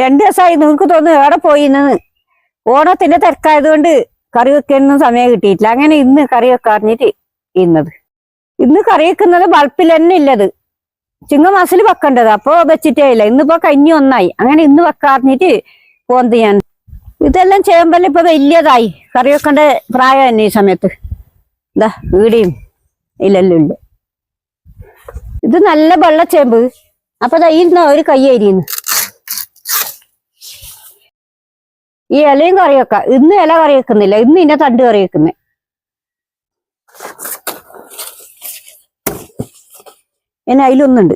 2 ദിവസമായി. നിങ്ങൾക്ക് തോന്നുന്നു എവിടെ പോയിന്ന്. ഓണത്തിന്റെ തിരക്കായതുകൊണ്ട് കറി വെക്കാനൊന്നും സമയം കിട്ടിയിട്ടില്ല. അങ്ങനെ ഇന്ന് കറി വെക്കാറിഞ്ഞിട്ട് ഇന്ന് കറി വെക്കുന്നത് ബൾപ്പിൽ തന്നെ ഇല്ലത്. ചിങ്ങമാസിൽ വെക്കേണ്ടത്. അപ്പൊ വെച്ചിട്ടേ ഇല്ല. ഇന്നിപ്പോ കഞ്ഞി ഒന്നായി. അങ്ങനെ ഇന്ന് വെക്കാറിഞ്ഞിട്ട് പോന്നത് ഞാൻ. ഇതെല്ലാം ചേമ്പെല്ലാം ഇപ്പൊ വലിയതായി. കറി വെക്കേണ്ട പ്രായം തന്നെ ഈ സമയത്ത്. ഇതാ ഈടിയും ഇല്ലെല്ലാം ഉണ്ട്. ഇത് നല്ല വെള്ളച്ചേമ്പ്. അപ്പൊ ഇരുന്ന ഒരു കൈ അരിയുന്നു. ഈ ഇലയും കറി വെക്കാം. ഇന്ന് ഇല കറി വെക്കുന്നില്ല. ഇന്ന് ഇതിന്റെ തണ്ട് കറി വെക്കുന്നേ. പിന്നെ അതിലൊന്നുണ്ട്.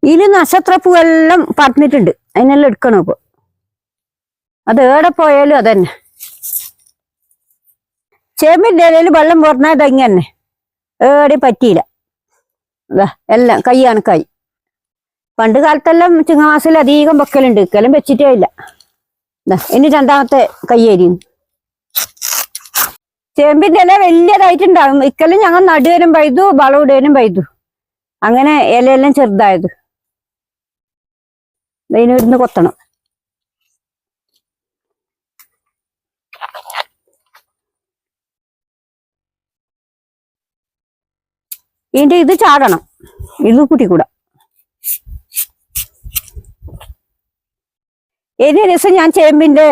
ഇതില് നക്ഷത്രപ്പൂവെല്ലാം പറഞ്ഞിട്ടുണ്ട്. അതിനെല്ലാം എടുക്കണം. ഇപ്പൊ അത് ഏടെ പോയാലും അതന്നെ. ചേമ്പിന്റെ ഇലയിൽ വെള്ളം പോർന്നാ ഇതങ്ങനെ ഏടെ പറ്റിയില്ല. അതാ എല്ലാം കൈ കണക്കായി. പണ്ട് കാലത്തെല്ലാം ചിങ്ങമാസിൽ അധികം വെക്കലുണ്ട്. ഇക്കെല്ലാം വെച്ചിട്ടേ ഇല്ല. ഇനി രണ്ടാമത്തെ കയ്യേരിയുന്നു. ചേമ്പിന്റെ ഇല വലിയതായിട്ടുണ്ടാകും. ഇക്കെല്ലാം ഞങ്ങൾ നടുവേനും പൈതു, വളവിടേനും പൈതു. അങ്ങനെ ഇലയെല്ലാം ചെറുതായത്. ഇതിനൊരുന്ന് കൊത്തണം. ഇതിന്റെ ഇത് ചാടണം. ഇത് കൂട്ടിക്കൂടാ. ഇനി ദിവസം ഞാൻ ചേമ്പിന്റെ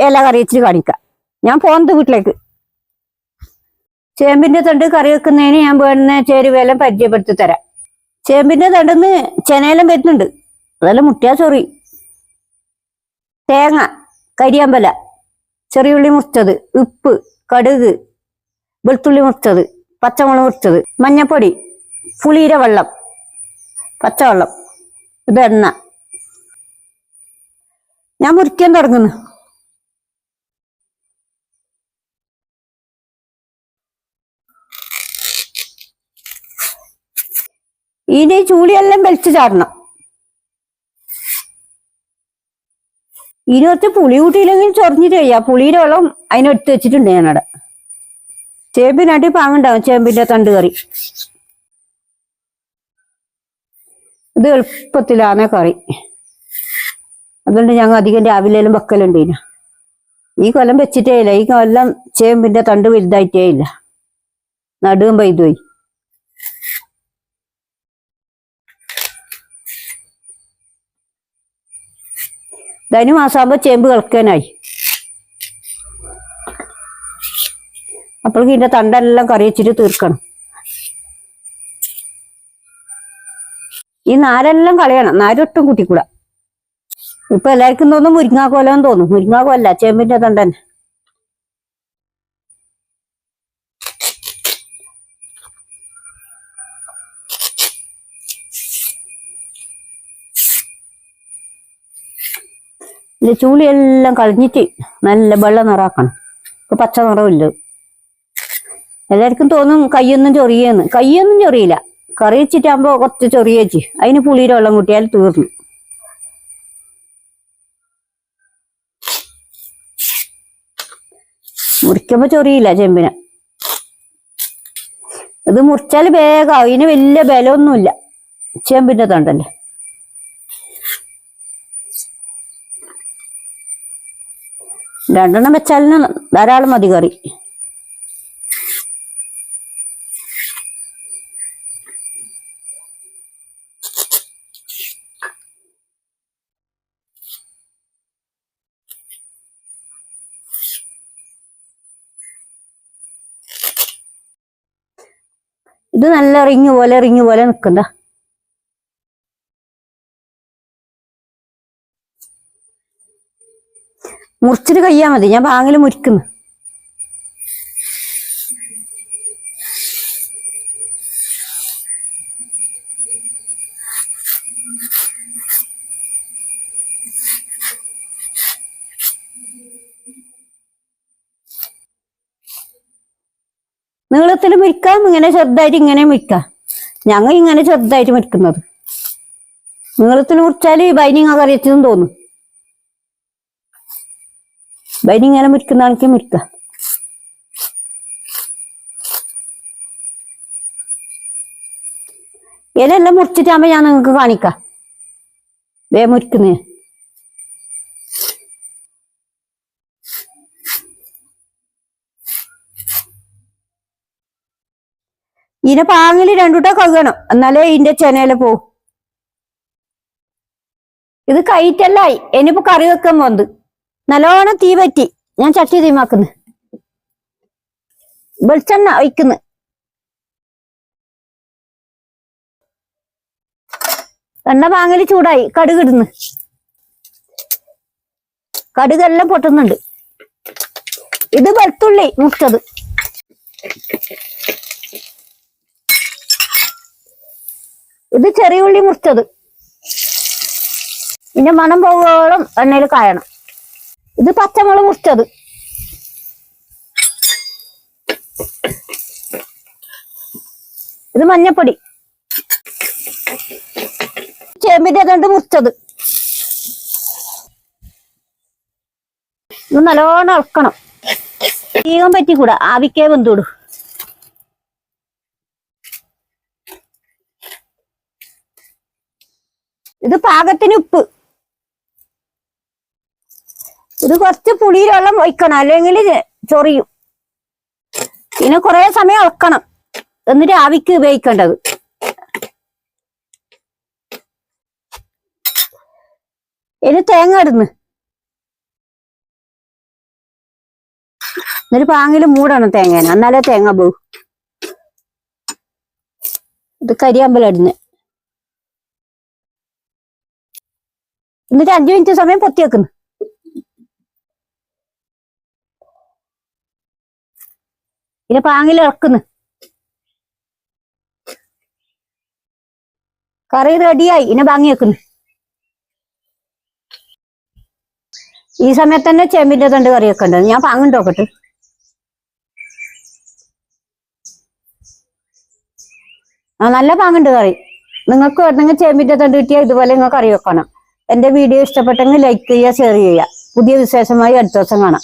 ഇല കറി വെച്ചിട്ട് കാണിക്കാം. ഞാൻ പോകുന്നത് വീട്ടിലേക്ക്. ചേമ്പിന്റെ തണ്ട് കറി വെക്കുന്നതിന് ഞാൻ വേണ്ടുന്ന ചേരുവയെല്ലാം പരിചയപ്പെടുത്തി തരാം. ചേമ്പിന്റെ തണ്ടെന്ന് ചെനയെല്ലാം വരുന്നുണ്ട്. അതെല്ലാം മുട്ടിയാ ചൊറി. തേങ്ങ, കരിയാമ്പല, ചെറിയുള്ളി മുറിച്ചത്, ഉപ്പ്, കടുക്, വെളുത്തുള്ളി മുറിച്ചത്, പച്ചമുളക് മുറിച്ചത്, മഞ്ഞപ്പൊടി, പുളിയുടെ വെള്ളം, പച്ചവെള്ളം, ഇത് എണ്ണ. ഞാൻ മുറിക്കാൻ തുടങ്ങുന്നു. ഇനി ചൂളിയെല്ലാം വലിച്ചു ചാടണം. ഇതിനകത്ത് പുളി കൂട്ടിയില്ലെങ്കിൽ ചൊറിഞ്ഞിട്ട് കഴിയാം. പുളിയുടെ വെള്ളം അതിനെടുത്ത് വെച്ചിട്ടുണ്ട് ഞാനവിടെ. ചേമ്പിനാട്ടി പാങ്ങുണ്ടാവും ചേമ്പിന്റെ തണ്ട് കറി. ഇത് എളുപ്പത്തിലാണ് കറി. അതുകൊണ്ട് ഞങ്ങൾ അധികം രാവിലെയും വെക്കലുണ്ട്. ഈ കൊല്ലം വെച്ചിട്ടേ ഇല്ല. ഈ കൊല്ലം ചേമ്പിന്റെ തണ്ട് വലുതായിട്ടേ ഇല്ല. നടുവും പെയ്തുപോയി. ധനുമാസാകുമ്പോ ചേമ്പ് കളിക്കാനായി. അപ്പോഴേക്കും ഇതിന്റെ തണ്ടെല്ലാം കറി വെച്ചിട്ട് തീർക്കണം. ഈ നാരെല്ലാം കളയണം. നാരൊട്ടും കൂട്ടിക്കൂടാ. ഇപ്പൊ എല്ലാവർക്കും തോന്നും മുരിങ്ങാക്കോലെന്ന് തോന്നും. മുരിങ്ങാക്കോലല്ല, ചേമ്പിന്റെ തണ്ടൻ. ഇതിന്റെ ചൂളിയെല്ലാം കളഞ്ഞിട്ട് നല്ല വെള്ള നിറാക്കണം. ഇപ്പൊ പച്ച നിറമില്ല. എല്ലാവർക്കും തോന്നും കയ്യൊന്നും ചൊറിയെന്ന്. കയ്യൊന്നും ചൊറിയില്ല. കറി വെച്ചിട്ടാകുമ്പോ കുറച്ച് ചൊറിയേച്ച് അതിന് പുളിയുടെ വെള്ളം കൂട്ടിയാൽ തീർന്നു. മുറിക്കുമ്പോ ചൊറിയില്ല ചേമ്പിന്. ഇത് മുറിച്ചാൽ വേഗം. ഇതിന് വലിയ ബലമൊന്നുമില്ല. ചേമ്പിന്റെ തണ്ടല്ലേ. രണ്ടെണ്ണം വെച്ചാലിന് ധാരാളം മതി കറി. ഇത് നല്ല റിങ് പോലെ നിൽക്കണ്ട. മുറിച്ചിട്ട് കഴിയാ മതി. ഞാൻ പാങ്ങില് മുറിക്കുന്നു. നീളത്തിൽ മുറിക്കാം. ഇങ്ങനെ ചെറുതായിട്ട് ഇങ്ങനെ മുറിക്കാം. ഞങ്ങൾ ഇങ്ങനെ ചെറുതായിട്ട് മുറിക്കുന്നത്. നീളത്തിൽ മുറിച്ചാല് ബൈനിങ് ഒക്കെ അറിയിച്ചെന്ന് തോന്നും. ബൈനിങ് ഇങ്ങനെ മുറിക്കുന്ന ആൾക്ക് മുറിക്കാം. ഇലയെല്ലാം മുറിച്ചിട്ടാകുമ്പോ ഞാൻ നിങ്ങൾക്ക് കാണിക്കാം. വേ മുരിക്കുന്നേ. ഇതിനെ പാങ്ങില് രണ്ടുട്ട കഴുകണം, എന്നാലേ ഇതിന്റെ ചെനയില് പോവും. ഇത് കൈറ്റല്ലായി. ഇനിയിപ്പോ കറി വെക്കാൻ പോന്ത് നല്ലോണം തീ പറ്റി. ഞാൻ ചട്ടി തീമാക്കുന്നു, വെളിച്ചെണ്ണ ഒഴിക്കുന്നു. എണ്ണ പാങ്ങില് ചൂടായി. കടുകിടുന്നു. കടുകെല്ലാം പൊട്ടുന്നുണ്ട്. ഇത് വെളുത്തുള്ളി മുറിച്ചത്. ഇത് ചെറിയ ഉള്ളി മുറിച്ചത്. ഇതിന്റെ മണം പോകോളം എണ്ണയിൽ കായണം. ഇത് പച്ചമുളക് മുറിച്ചത്. ഇത് മഞ്ഞപ്പൊടി. ചേമ്പിന്റെ തണ്ട് മുറിച്ചത്. ഇത് നല്ലോണം ഇളക്കണം. തീകം പറ്റിക്കൂടാ, ആവിക്കേ വെന്തൂടും. ഇത് പാകത്തിന് ഉപ്പ്. ഇത് കുറച്ച് പുളിയിൽ വെള്ളം ഒഴിക്കണം, അല്ലെങ്കിൽ ചൊറിയും. പിന്നെ കുറെ സമയം ഇളക്കണം, എന്നിട്ട് ആവിക്ക് ഉപയോഗിക്കേണ്ടത്. ഇനി തേങ്ങ ഇടുന്നു. എന്നിട്ട് പാങ്ങില് മൂടണം തേങ്ങേനെ, എന്നാലേ തേങ്ങ പോവും. ഇത് കരിയാമ്പലം ഇടുന്നു. എന്നിട്ട് 5 മിനിറ്റ് സമയം പൊത്തി വെക്കുന്നു. പിന്നെ പാങ്ങിൽ ഇളക്കുന്നു. കറി റെഡിയായി. ഇന്നെ വാങ്ങി വെക്കുന്നു. ഈ സമയത്ത് തന്നെ ചേമ്പിന്റെ തണ്ട് കറി വെക്കേണ്ടത്. ഞാൻ പാങ്ങുണ്ടോക്കട്ടെ. നല്ല പാങ്ങുണ്ട് കറി. നിങ്ങൾക്ക് വേണമെങ്കിൽ ചേമ്പിന്റെ തണ്ട് കിട്ടിയാൽ ഇതുപോലെ നിങ്ങൾ കറി വെക്കണം. എന്റെ വീഡിയോ ഇഷ്ടപ്പെട്ടെങ്കിൽ ലൈക്ക് ചെയ്യുക, ഷെയർ ചെയ്യുക. പുതിയ വിശേഷമായി അടുത്ത ദിവസം കാണാം.